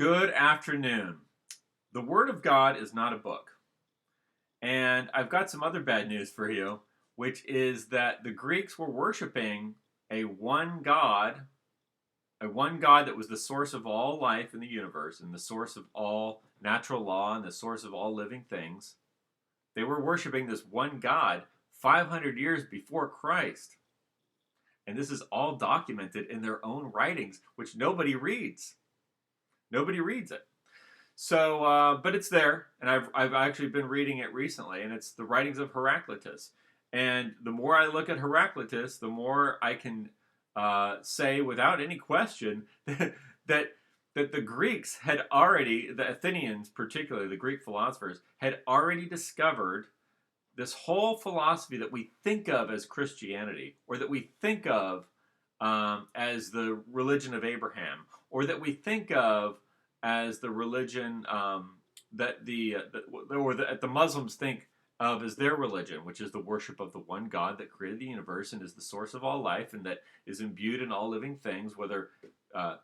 Good afternoon. The Word of God is not a book. And I've got some other bad news for you, which is that the Greeks were worshiping a one God that was the source of all life in the universe and the source of all natural law and the source of all living things. They were worshiping this one God 500 years before Christ. And this is all documented in their own writings, which nobody reads. Nobody reads it. So, but it's there, and I've actually been reading it recently, and it's the writings of Heraclitus. And the more I look at Heraclitus, the more I can say without any question that the Greeks had already, the Athenians particularly, the Greek philosophers, had already discovered this whole philosophy that we think of as Christianity, or that we think of as the religion of Abraham, or that we think of as the religion that the Muslims think of as their religion, which is the worship of the one God that created the universe and is the source of all life and that is imbued in all living things, whether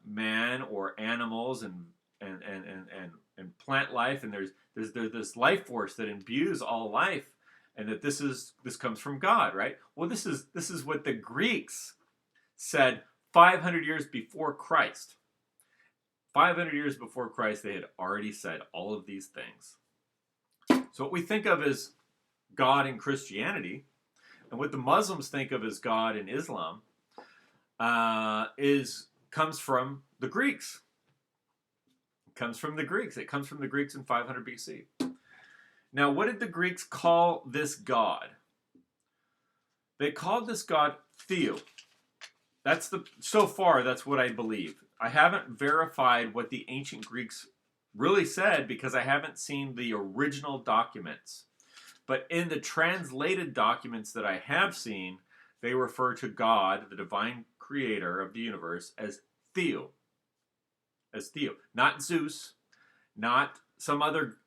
man or animals and plant life. And there's this life force that imbues all life, and that this comes from God, right? Well, this is what the Greeks said 500 years before Christ. 500 years before Christ, they had already said all of these things. So what we think of as God in Christianity, and what the Muslims think of as God in Islam, comes from the Greeks. It comes from the Greeks. It comes from the Greeks in 500 BC. Now, what did the Greeks call this God? They called this God Theo. So far, that's what I believe. I haven't verified what the ancient Greeks really said because I haven't seen the original documents. But in the translated documents that I have seen, they refer to God, the divine creator of the universe, as Theo. As Theo. Not Zeus, not some other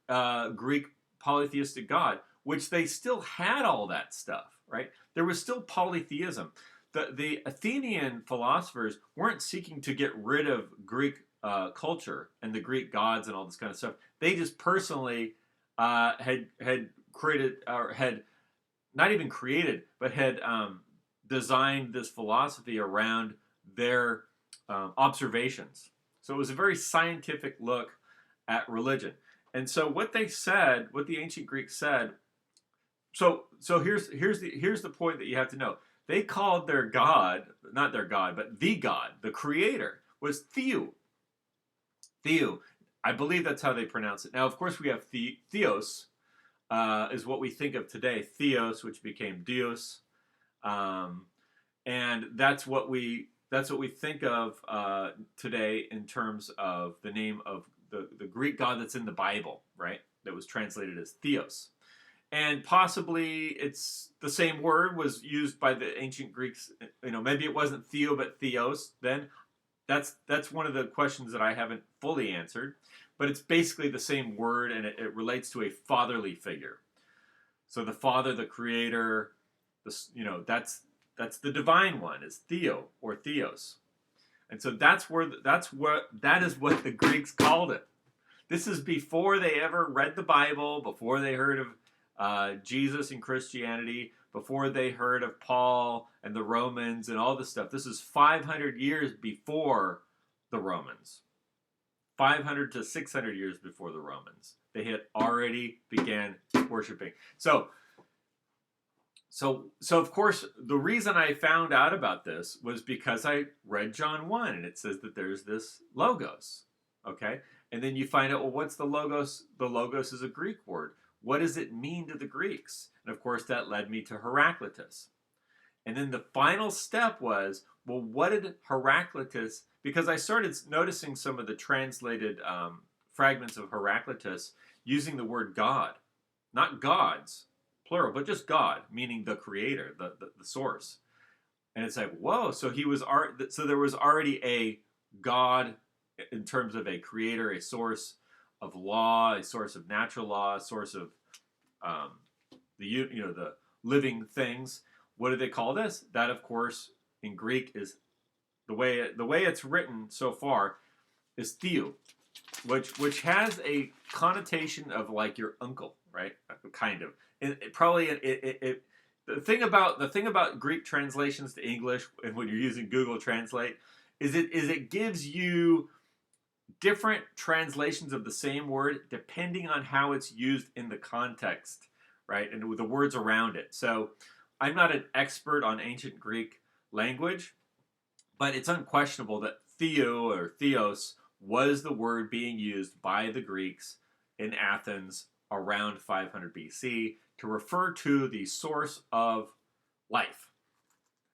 Greek polytheistic god, which they still had all that stuff, right? There was still polytheism. The Athenian philosophers weren't seeking to get rid of Greek culture and the Greek gods and all this kind of stuff. They just personally had created, or had not even created, but had designed this philosophy around their observations. So it was a very scientific look at religion. And so what they said, what the ancient Greeks said, so here's the point that you have to know. They called their God, not their God, but the God, the creator, was Theo. Theo. I believe that's how they pronounce it. Now, of course, we have theos, is what we think of today. Theos, which became Dios. And that's what we think of today in terms of the name of the Greek God that's in the Bible, right? That was translated as Theos. And possibly it's the same word was used by the ancient Greeks. You know, maybe it wasn't Theo, but Theos. Then that's one of the questions that I haven't fully answered. But it's basically the same word, and it relates to a fatherly figure. So the Father, the Creator, that's the divine one, is Theo or Theos. And so that is what the Greeks called it. This is before they ever read the Bible, before they heard of Jesus and Christianity, before they heard of Paul and the Romans and all this stuff. This is 500 years before the Romans. 500 to 600 years before the Romans. They had already began worshiping. So of course, the reason I found out about this was because I read John 1, and it says that there's this logos, okay? And then you find out, well, what's the logos? The logos is a Greek word. What does it mean to the Greeks? And of course, that led me to Heraclitus. And then the final step was, well, what did Heraclitus, because I started noticing some of the translated fragments of Heraclitus using the word God. Not gods, plural, but just God, meaning the creator, the source. And it's like, whoa, so there was already a God in terms of a creator, a source of law, a source of natural law, a source of the living things. What do they call this? That, of course, in Greek is the way it's written so far is Theo. which has a connotation of like your uncle, right? Kind of. The thing about Greek translations to English, and when you're using Google Translate, is it gives you different translations of the same word depending on how it's used in the context, right? And with the words around it. So I'm not an expert on ancient Greek language, but it's unquestionable that theo or theos was the word being used by the Greeks in Athens around 500 BC to refer to the source of life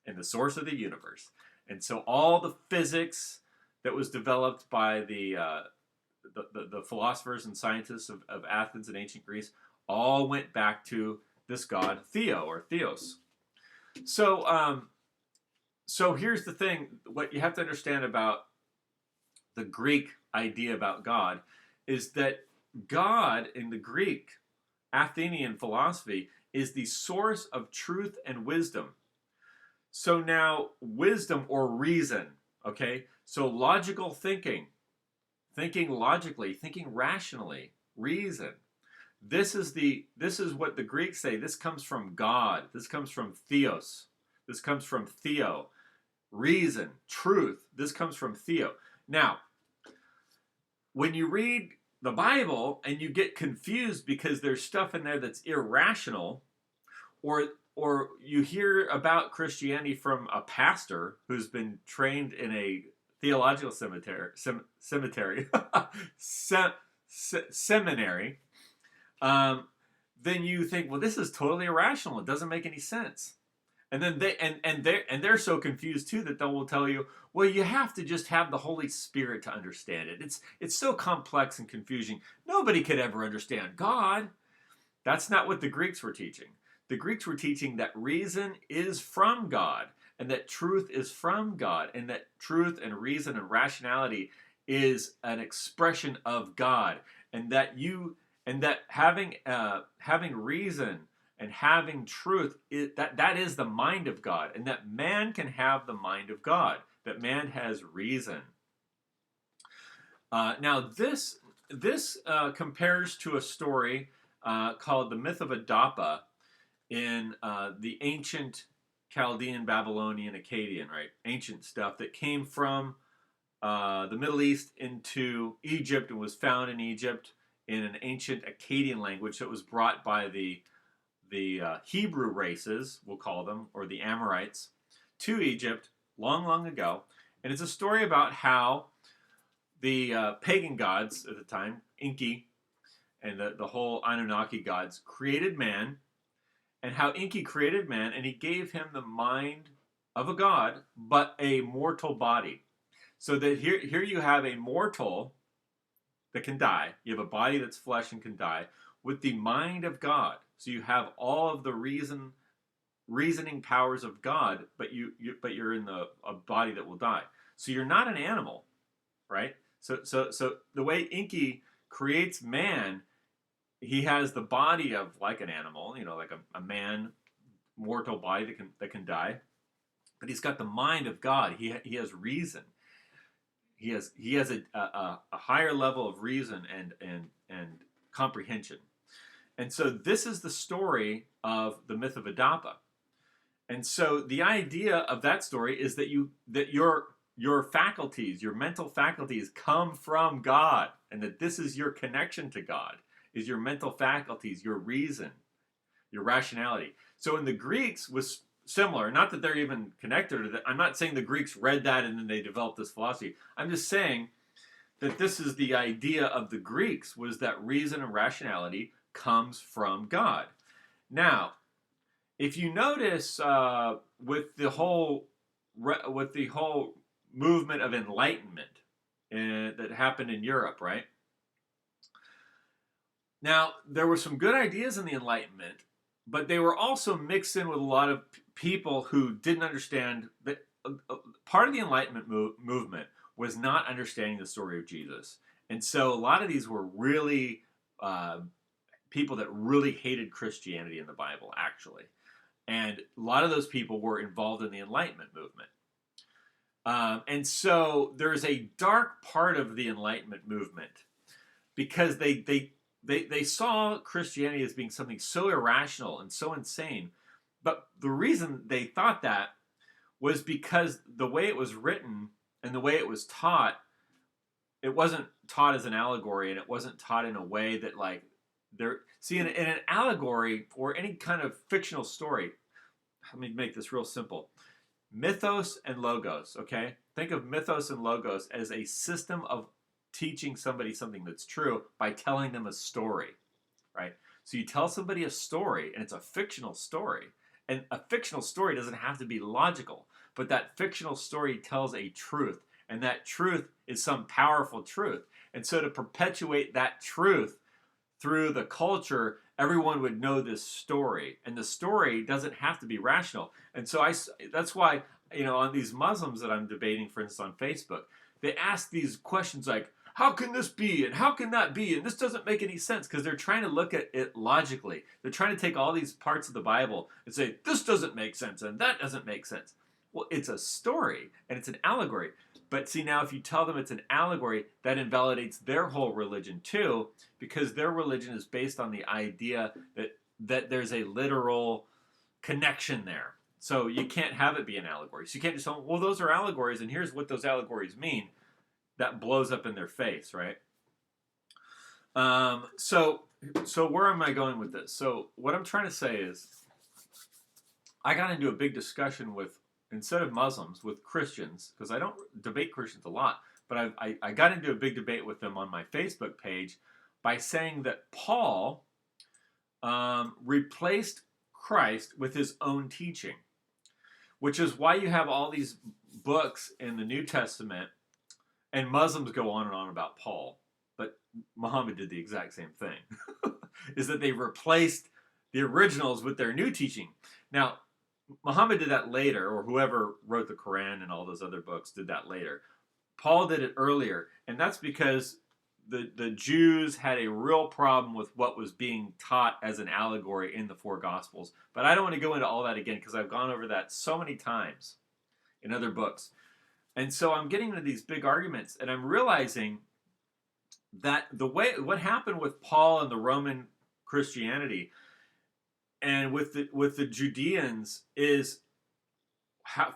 and the source of the universe. And so all the physics that was developed by the philosophers and scientists of Athens and ancient Greece all went back to this god Theo or Theos. So here's the thing: what you have to understand about the Greek idea about God is that God in the Greek Athenian philosophy is the source of truth and wisdom. So now wisdom or reason, okay? So logical thinking logically, thinking rationally, reason. This is what the Greeks say. This comes from God. This comes from theos. This comes from theo. Reason, truth. This comes from theo. Now, when you read the Bible and you get confused because there's stuff in there that's irrational, or you hear about Christianity from a pastor who's been trained in a theological seminary, then you think, well, this is totally irrational. It doesn't make any sense. And then they're so confused too that they will tell you, well, you have to just have the Holy Spirit to understand it. It's so complex and confusing. Nobody could ever understand God. That's not what the Greeks were teaching. The Greeks were teaching that reason is from God, and that truth is from God, and that truth and reason and rationality is an expression of God, and that having reason and having truth that is the mind of God, and that man can have the mind of God, that man has reason. Now this compares to a story called the myth of Adapa in the ancient Chaldean, Babylonian, Akkadian, right? Ancient stuff that came from the Middle East into Egypt and was found in Egypt in an ancient Akkadian language that was brought by the Hebrew races, we'll call them, or the Amorites, to Egypt long, long ago. And it's a story about how the pagan gods at the time, Enki, and the whole Anunnaki gods created man, and how Enki created man, and he gave him the mind of a god, but a mortal body. So that here you have a mortal that can die. You have a body that's flesh and can die, with the mind of God. So you have all of the reasoning powers of God, but you're in a body that will die. So you're not an animal, right? So the way Enki creates man, he has the body of like an animal, like a man, mortal body that can die, but he's got the mind of God. He has reason. He has a higher level of reason and comprehension. And so this is the story of the myth of Adapa. And so the idea of that story is that your faculties, your mental faculties, come from God, and that this is your connection to God, is your mental faculties, your reason, your rationality. So in the Greeks was similar. Not that they're even connected to that. I'm not saying the Greeks read that and then they developed this philosophy. I'm just saying that this is the idea of the Greeks, was that reason and rationality comes from God. Now, if you notice with the whole movement of enlightenment that happened in Europe, right? Now, there were some good ideas in the Enlightenment, but they were also mixed in with a lot of people who didn't understand that part of the Enlightenment movement was not understanding the story of Jesus. And so a lot of these were really people that really hated Christianity in the Bible, actually. And a lot of those people were involved in the Enlightenment movement. And so there's a dark part of the Enlightenment movement because they saw Christianity as being something so irrational and so insane. But the reason they thought that was because the way it was written and the way it was taught, it wasn't taught as an allegory, and it wasn't taught in a way that, like, see, in an allegory or any kind of fictional story, let me make this real simple. Mythos and logos, okay? Think of mythos and logos as a system of teaching somebody something that's true by telling them a story, right? So you tell somebody a story, and it's a fictional story. And a fictional story doesn't have to be logical, but that fictional story tells a truth, and that truth is some powerful truth. And so to perpetuate that truth through the culture, everyone would know this story, and the story doesn't have to be rational. And so that's why, on these Muslims that I'm debating, for instance, on Facebook, they ask these questions like, how can this be, and how can that be, and this doesn't make any sense, because they're trying to look at it logically. They're trying to take all these parts of the Bible and say, this doesn't make sense, and that doesn't make sense. Well, it's a story, and it's an allegory. But see, now if you tell them it's an allegory, that invalidates their whole religion too, because their religion is based on the idea that there's a literal connection there. So you can't have it be an allegory. So you can't just say, well, those are allegories, and here's what those allegories mean. That blows up in their face, right? So where am I going with this? So what I'm trying to say is, I got into a big discussion with, instead of Muslims, with Christians, because I don't debate Christians a lot, but I got into a big debate with them on my Facebook page by saying that Paul replaced Christ with his own teaching, which is why you have all these books in the New Testament, and Muslims go on and on about Paul, but Muhammad did the exact same thing, is that they replaced the originals with their new teaching. Now, Muhammad did that later, or whoever wrote the Quran and all those other books did that later. Paul did it earlier, and that's because the Jews had a real problem with what was being taught as an allegory in the four Gospels. But I don't want to go into all that again, because I've gone over that so many times in other books. And so I'm getting into these big arguments, and I'm realizing that what happened with Paul and the Roman Christianity and with the Judeans is,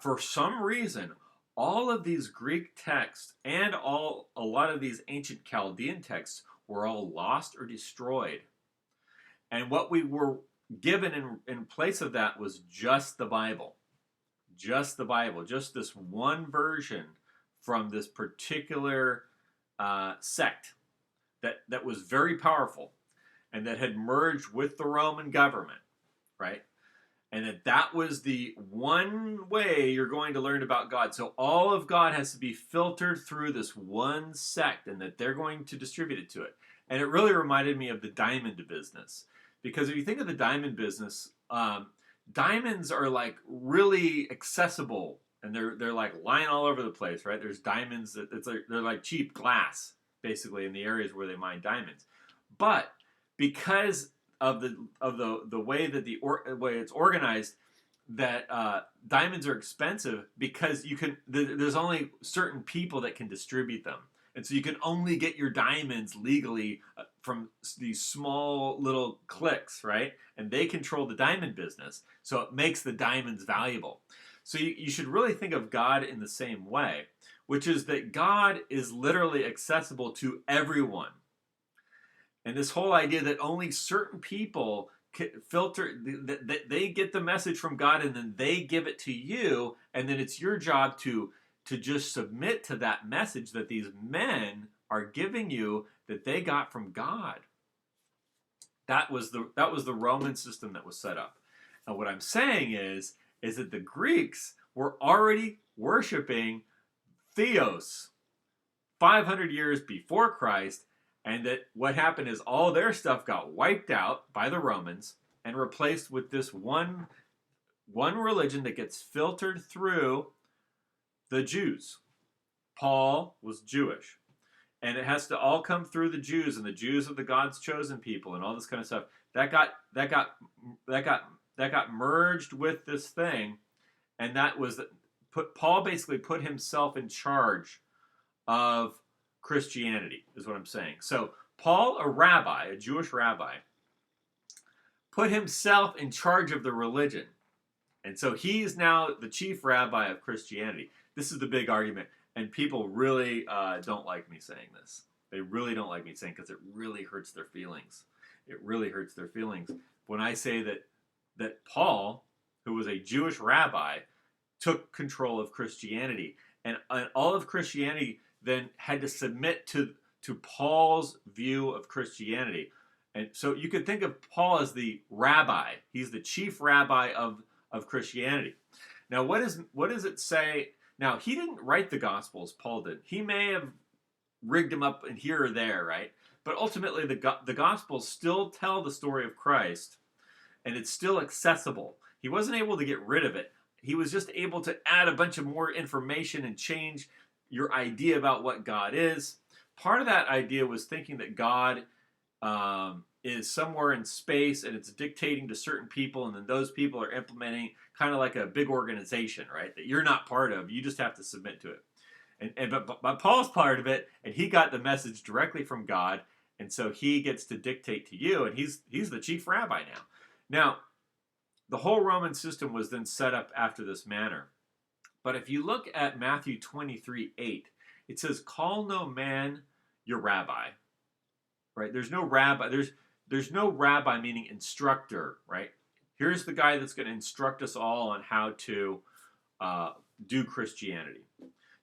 for some reason, all of these Greek texts and a lot of these ancient Chaldean texts were all lost or destroyed. And what we were given in place of that was just the Bible. Just the Bible. Just this one version from this particular sect that was very powerful and that had merged with the Roman government, right? And that was the one way you're going to learn about God. So all of God has to be filtered through this one sect, and that they're going to distribute it to it. And it really reminded me of the diamond business. Because if you think of the diamond business, diamonds are like really accessible, and they're like lying all over the place, right? There's diamonds they're like cheap glass, basically, in the areas where they mine diamonds. But because of the way that way it's organized, that diamonds are expensive because there's only certain people that can distribute them, and so you can only get your diamonds legally from these small little cliques, right? And they control the diamond business, so it makes the diamonds valuable. So you should really think of God in the same way, which is that God is literally accessible to everyone. And this whole idea that only certain people filter, that they get the message from God and then they give it to you, and then it's your job to just submit to that message that these men are giving you, that they got from God. That was the Roman system that was set up. And what I'm saying is that the Greeks were already worshiping theos 500 years before Christ, and that what happened is all their stuff got wiped out by the Romans and replaced with this one religion that gets filtered through the Jews. Paul was Jewish, and it has to all come through the Jews, and the Jews are the God's chosen people, and all this kind of stuff. That got merged with this thing, and Paul basically put himself in charge of Christianity, is what I'm saying. So Paul, a rabbi, a Jewish rabbi, put himself in charge of the religion. And so he's now the chief rabbi of Christianity. This is the big argument. And people really don't like me saying this. They really don't like me saying, because it really hurts their feelings. It really hurts their feelings when I say that Paul, who was a Jewish rabbi, took control of Christianity. And all of Christianity then had to submit to Paul's view of Christianity. And so you could think of Paul as the rabbi. He's the chief rabbi of Christianity. Now, what does it say? Now, he didn't write the Gospels, Paul did. He may have rigged them up in here or there, right? But ultimately, the Gospels still tell the story of Christ, and it's still accessible. He wasn't able to get rid of it. He was just able to add a bunch of more information and change your idea about what God is. Part of that idea was thinking that God is somewhere in space and it's dictating to certain people, and then those people are implementing kind of like a big organization, right? That you're not part of. You just have to submit to it. But Paul's part of it, and he got the message directly from God, and so he gets to dictate to you, and he's the chief rabbi now. Now, the whole Roman system was then set up after this manner. But if you look at Matthew 23:8, it says, "Call no man your rabbi." Right? There's no rabbi. There's no rabbi meaning instructor, right? Here's the guy that's going to instruct us all on how to do Christianity.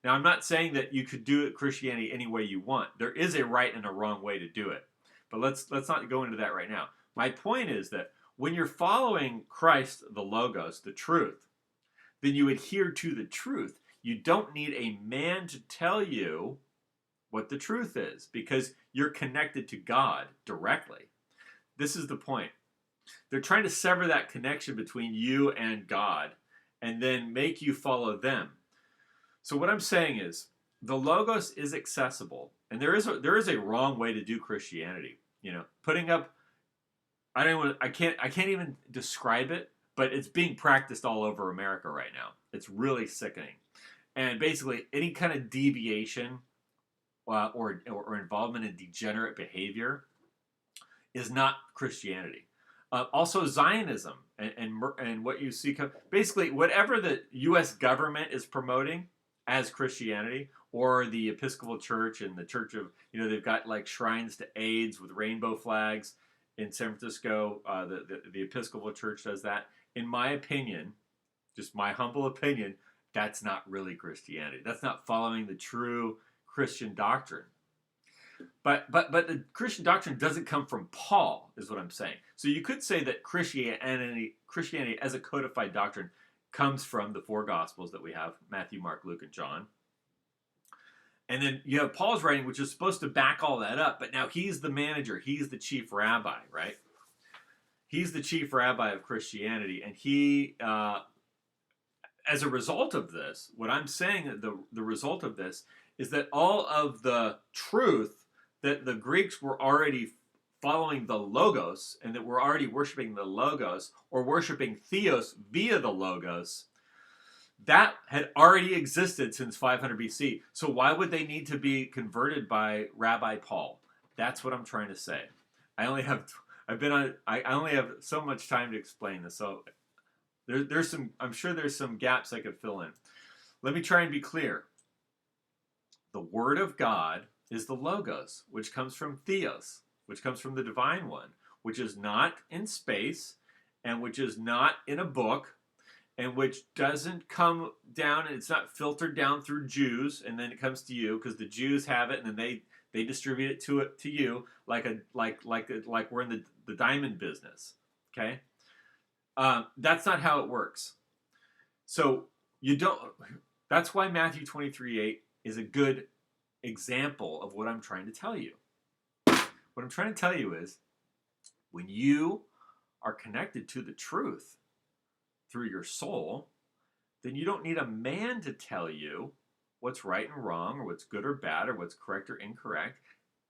Now, I'm not saying that you could do Christianity any way you want. There is a right and a wrong way to do it. But let's not go into that right now. My point is that when you're following Christ, the Logos, the truth, then you adhere to the truth. You don't need a man to tell you what the truth is, because you're connected to God directly. This is the point. They're trying to sever that connection between you and God and then make you follow them. So what I'm saying is, the Logos is accessible, and there is a wrong way to do Christianity. You know, putting up, I can't even describe it, but it's being practiced all over America right now. It's really sickening. And basically, any kind of deviation or involvement in degenerate behavior is not Christianity. Also, Zionism and what you see, basically whatever the U.S. government is promoting as Christianity, or the Episcopal Church and the Church of, they've got like shrines to AIDS with rainbow flags in San Francisco. The Episcopal Church does that. In my opinion, just my humble opinion, that's not really Christianity. That's not following the true Christian doctrine. But the Christian doctrine doesn't come from Paul, is what I'm saying. So you could say that Christianity as a codified doctrine comes from the four Gospels that we have: Matthew, Mark, Luke, and John. And then you have Paul's writing, which is supposed to back all that up. But now he's the manager. He's the chief rabbi, right? He's the chief rabbi of Christianity. And he, as a result of this, what I'm saying, the result of this is that all of the truth that the Greeks were already following the Logos, and that we're already worshiping the Logos, or worshiping Theos via the Logos, that had already existed since 500 BC. So why would they need to be converted by Rabbi Paul? That's what I'm trying to say. I only have so much time to explain this. So I'm sure there's some gaps I could fill in. Let me try and be clear. The Word of God is the Logos, which comes from Theos, which comes from the Divine One, which is not in space, and which is not in a book, and which doesn't come down, and it's not filtered down through Jews, and then it comes to you, because the Jews have it, and then they distribute it to you like we're in the diamond business. Okay, that's not how it works. So you don't. That's why Matthew 23:8 is a good example of what I'm trying to tell you. What I'm trying to tell you is, when you are connected to the truth through your soul, then you don't need a man to tell you what's right and wrong, or what's good or bad, or what's correct or incorrect.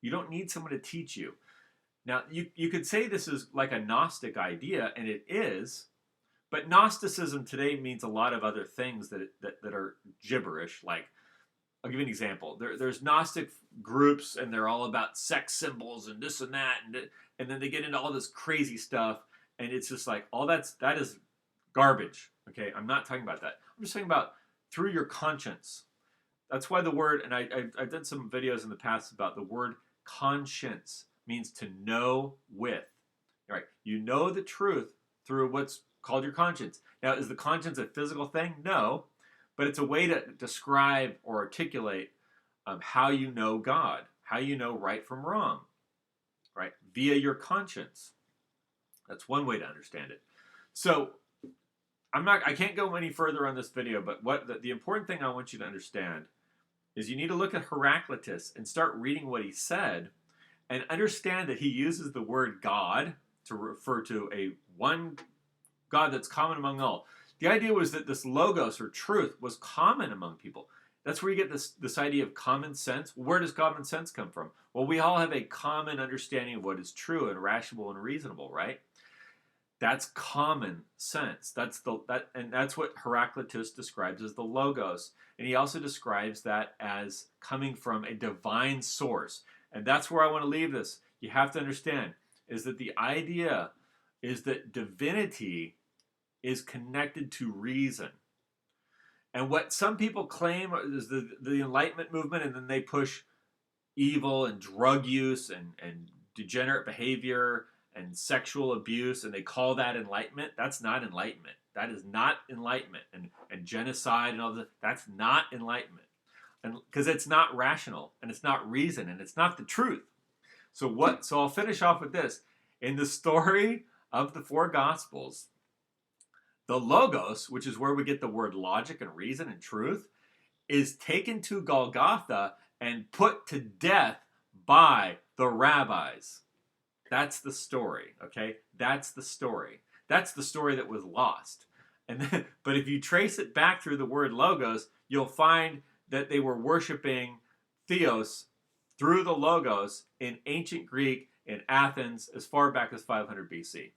You don't need someone to teach you. Now, you could say this is like a Gnostic idea, and it is, but Gnosticism today means a lot of other things that are gibberish, like I'll give you an example. There's Gnostic groups, and they're all about sex symbols and this and that, and then they get into all this crazy stuff, and it's just like, that is garbage. Okay, I'm not talking about that. I'm just talking about through your conscience. That's why the word, and I've done some videos in the past about the word conscience means to know with. All right, you know the truth through what's called your conscience. Now, is the conscience a physical thing? No, but it's a way to describe or articulate how you know God, how you know right from wrong, right? Via your conscience. That's one way to understand it. So I can't go any further on this video, but what the important thing I want you to understand is you need to look at Heraclitus and start reading what he said and understand that he uses the word God to refer to a one God that's common among all. The idea was that this logos or truth was common among people. That's where you get this idea of common sense. Where does common sense come from? Well, we all have a common understanding of what is true and rational and reasonable, right? That's common sense. That's what Heraclitus describes as the logos. And he also describes that as coming from a divine source. And that's where I want to leave this. You have to understand is that the idea is that divinity is connected to reason. And what some people claim is the Enlightenment movement, and then they push evil and drug use and degenerate behavior and sexual abuse, and they call that enlightenment. That's not enlightenment. That is not enlightenment. And genocide and all that, that's not enlightenment. And because it's not rational, and it's not reason, and it's not the truth. So I'll finish off with this. In the story of the four Gospels, the logos, which is where we get the word logic and reason and truth, is taken to Golgotha and put to death by the rabbis. That's the story, okay? That's the story. That's the story that was lost. But if you trace it back through the word logos, you'll find that they were worshiping theos through the logos in ancient Greek in Athens as far back as 500 BC.